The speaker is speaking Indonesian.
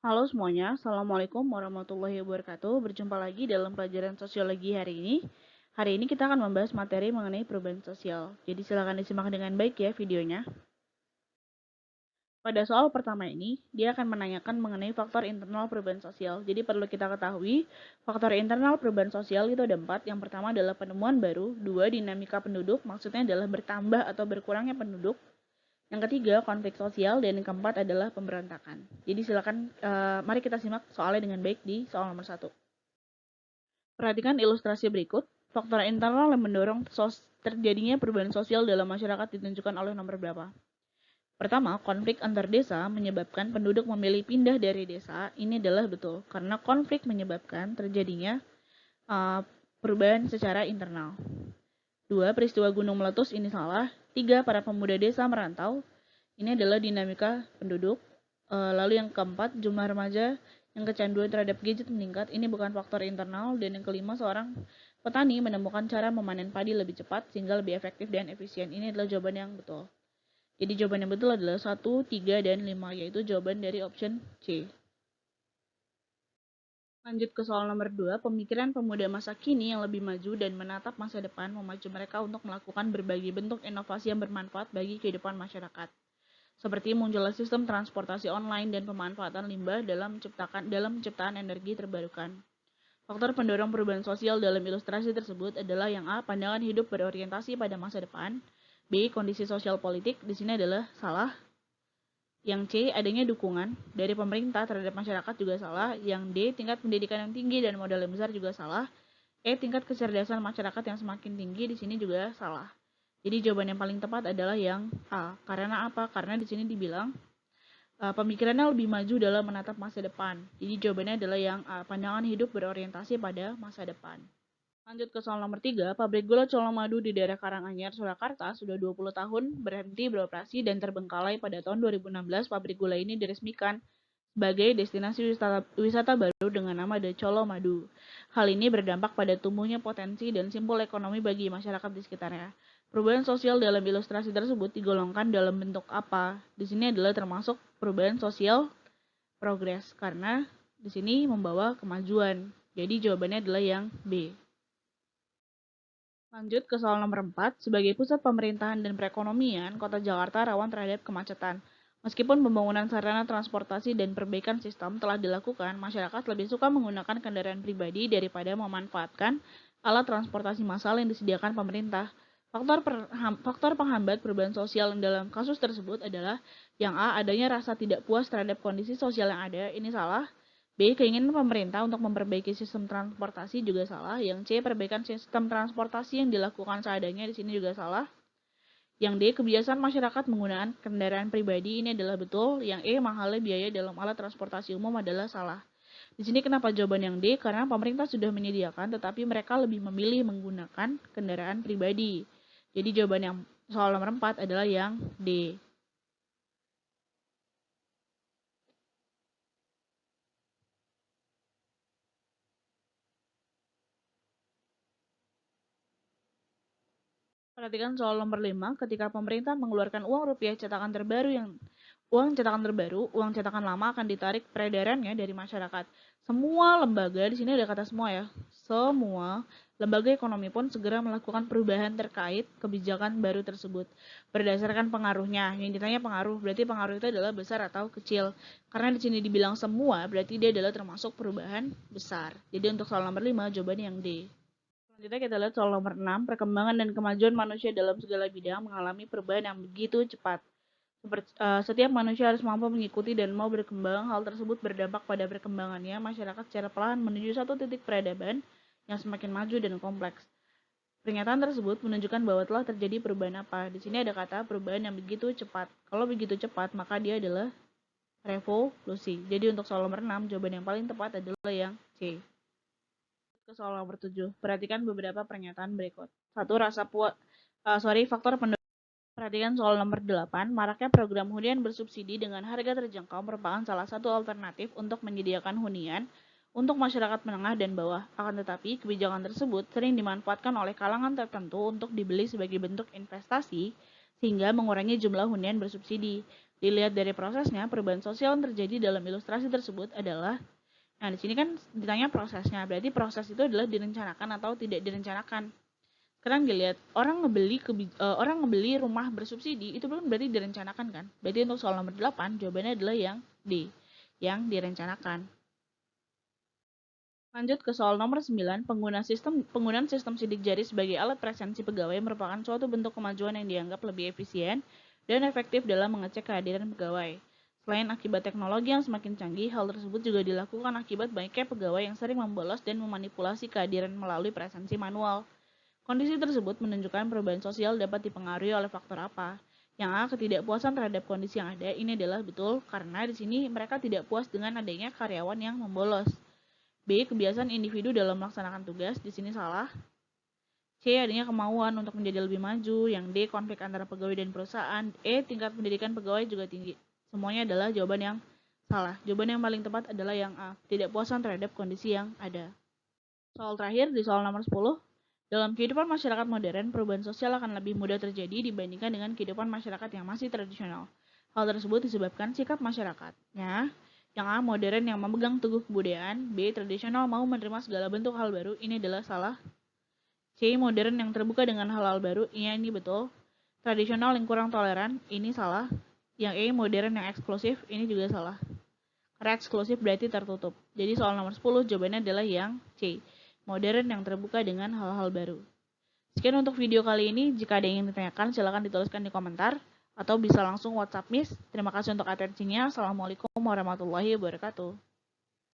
Halo semuanya, Assalamualaikum warahmatullahi wabarakatuh. Berjumpa lagi dalam pelajaran sosiologi hari ini. Hari ini kita akan membahas materi mengenai perubahan sosial. Jadi silakan disimak dengan baik ya videonya. Pada soal pertama ini, dia akan menanyakan mengenai faktor internal perubahan sosial. Jadi perlu kita ketahui, faktor internal perubahan sosial itu ada 4. Yang pertama adalah penemuan baru, 2 dinamika penduduk, maksudnya adalah bertambah atau berkurangnya penduduk. Yang ketiga, konflik sosial, dan yang keempat adalah pemberontakan. Jadi silakan, mari kita simak soalnya dengan baik di soal nomor 1. Perhatikan ilustrasi berikut. Faktor internal yang mendorong terjadinya perubahan sosial dalam masyarakat ditunjukkan oleh nomor berapa. Pertama, konflik antar desa menyebabkan penduduk memilih pindah dari desa. Ini adalah betul, karena konflik menyebabkan terjadinya perubahan secara internal. 2. Peristiwa gunung meletus, ini salah. 3. Para pemuda desa merantau. Ini adalah dinamika penduduk. Lalu yang keempat, jumlah remaja yang kecanduan terhadap gadget meningkat. Ini bukan faktor internal. Dan yang kelima, seorang petani menemukan cara memanen padi lebih cepat sehingga lebih efektif dan efisien. Ini adalah jawaban yang betul. Jadi jawaban yang betul adalah 1, 3, dan 5, yaitu jawaban dari option C. Lanjut ke soal nomor 2, pemikiran pemuda masa kini yang lebih maju dan menatap masa depan memacu mereka untuk melakukan berbagai bentuk inovasi yang bermanfaat bagi kehidupan masyarakat. Seperti munculnya sistem transportasi online dan pemanfaatan limbah dalam penciptaan energi terbarukan. Faktor pendorong perubahan sosial dalam ilustrasi tersebut adalah yang A, pandangan hidup berorientasi pada masa depan. B, kondisi sosial politik, di sini adalah salah. Yang C, adanya dukungan dari pemerintah terhadap masyarakat juga salah. Yang D, tingkat pendidikan yang tinggi dan modal yang besar juga salah. E, tingkat kecerdasan masyarakat yang semakin tinggi, di sini juga salah. Jadi jawaban yang paling tepat adalah yang A. Karena apa? Karena di sini dibilang pemikirannya lebih maju dalam menatap masa depan. Jadi jawabannya adalah yang A. Pandangan hidup berorientasi pada masa depan. Lanjut ke soal nomor 3, pabrik gula Colomadu di daerah Karanganyar, Surakarta sudah 20 tahun berhenti beroperasi dan terbengkalai. Pada tahun 2016, pabrik gula ini diresmikan sebagai destinasi wisata baru dengan nama The Colomadu. Hal ini berdampak pada tumbuhnya potensi dan simbol ekonomi bagi masyarakat di sekitarnya. Perubahan sosial dalam ilustrasi tersebut digolongkan dalam bentuk apa? Di sini adalah termasuk perubahan sosial progres karena di sini membawa kemajuan. Jadi jawabannya adalah yang B. Lanjut ke soal nomor 4, sebagai pusat pemerintahan dan perekonomian, Kota Jakarta rawan terhadap kemacetan. Meskipun pembangunan sarana transportasi dan perbaikan sistem telah dilakukan, masyarakat lebih suka menggunakan kendaraan pribadi daripada memanfaatkan alat transportasi massal yang disediakan pemerintah. Faktor penghambat perubahan sosial dalam kasus tersebut adalah yang A, adanya rasa tidak puas terhadap kondisi sosial yang ada, ini salah. B, keinginan pemerintah untuk memperbaiki sistem transportasi juga salah. Yang C, perbaikan sistem transportasi yang dilakukan seadanya, di sini juga salah. Yang D, kebiasaan masyarakat menggunakan kendaraan pribadi, ini adalah betul. Yang E, mahalnya biaya dalam alat transportasi umum adalah salah. Di sini kenapa jawaban yang D? Karena pemerintah sudah menyediakan, tetapi mereka lebih memilih menggunakan kendaraan pribadi. Jadi jawaban yang soal nomor 4 adalah yang D. Perhatikan soal nomor 5, ketika pemerintah mengeluarkan uang cetakan terbaru, uang cetakan lama akan ditarik peredarannya dari masyarakat. Semua lembaga, di sini ada kata semua ya, semua lembaga ekonomi pun segera melakukan perubahan terkait kebijakan baru tersebut. Berdasarkan pengaruhnya, yang ditanya pengaruh, berarti pengaruh itu adalah besar atau kecil. Karena di sini dibilang semua, berarti dia adalah termasuk perubahan besar. Jadi untuk soal nomor 5, jawabannya yang D. Selanjutnya kita lihat soal nomor 6, perkembangan dan kemajuan manusia dalam segala bidang mengalami perubahan yang begitu cepat. Setiap manusia harus mampu mengikuti dan mau berkembang. Hal tersebut berdampak pada perkembangannya masyarakat secara perlahan menuju satu titik peradaban yang semakin maju dan kompleks. Pernyataan tersebut menunjukkan bahwa telah terjadi perubahan apa. Di sini ada kata perubahan yang begitu cepat. Kalau begitu cepat, maka dia adalah revolusi. Jadi untuk soal nomor 6, jawaban yang paling tepat adalah yang C. Ke soal nomor 7. Perhatikan beberapa pernyataan berikut. 1. Faktor pendorong. Perhatikan soal nomor 8. Maraknya program hunian bersubsidi dengan harga terjangkau merupakan salah satu alternatif untuk menyediakan hunian untuk masyarakat menengah dan bawah. Akan tetapi, kebijakan tersebut sering dimanfaatkan oleh kalangan tertentu untuk dibeli sebagai bentuk investasi sehingga mengurangi jumlah hunian bersubsidi. Dilihat dari prosesnya, perubahan sosial yang terjadi dalam ilustrasi tersebut adalah, nah di sini kan ditanya prosesnya, berarti proses itu adalah direncanakan atau tidak direncanakan. Sekarang dilihat orang ngebeli rumah bersubsidi itu belum berarti direncanakan kan? Berarti untuk soal nomor 8 jawabannya adalah yang D, yang direncanakan. Lanjut ke soal nomor 9, penggunaan sistem sidik jari sebagai alat presensi pegawai merupakan suatu bentuk kemajuan yang dianggap lebih efisien dan efektif dalam mengecek kehadiran pegawai. Selain akibat teknologi yang semakin canggih, hal tersebut juga dilakukan akibat banyaknya pegawai yang sering membolos dan memanipulasi kehadiran melalui presensi manual. Kondisi tersebut menunjukkan perubahan sosial dapat dipengaruhi oleh faktor apa. Yang A, ketidakpuasan terhadap kondisi yang ada. Ini adalah betul karena di sini mereka tidak puas dengan adanya karyawan yang membolos. B, kebiasaan individu dalam melaksanakan tugas. Di sini salah. C, adanya kemauan untuk menjadi lebih maju. Yang D, konflik antara pegawai dan perusahaan. E, tingkat pendidikan pegawai juga tinggi. Semuanya adalah jawaban yang salah. Jawaban yang paling tepat adalah yang A, ketidakpuasan terhadap kondisi yang ada. Soal terakhir di soal nomor 10. Dalam kehidupan masyarakat modern, perubahan sosial akan lebih mudah terjadi dibandingkan dengan kehidupan masyarakat yang masih tradisional. Hal tersebut disebabkan sikap masyarakatnya. Yang A, modern yang memegang teguh kebudayaan. B, tradisional mau menerima segala bentuk hal baru. Ini adalah salah. C, modern yang terbuka dengan hal-hal baru. Ini betul. Tradisional yang kurang toleran. Ini salah. Yang E, modern yang eksklusif. Ini juga salah. Karena eksklusif berarti tertutup. Jadi soal nomor 10 jawabannya adalah yang C, modern yang terbuka dengan hal-hal baru. Sekian untuk video kali ini. Jika ada yang ingin ditanyakan, silahkan dituliskan di komentar atau bisa langsung WhatsApp Miss. Terima kasih untuk atensinya. Assalamualaikum warahmatullahi wabarakatuh.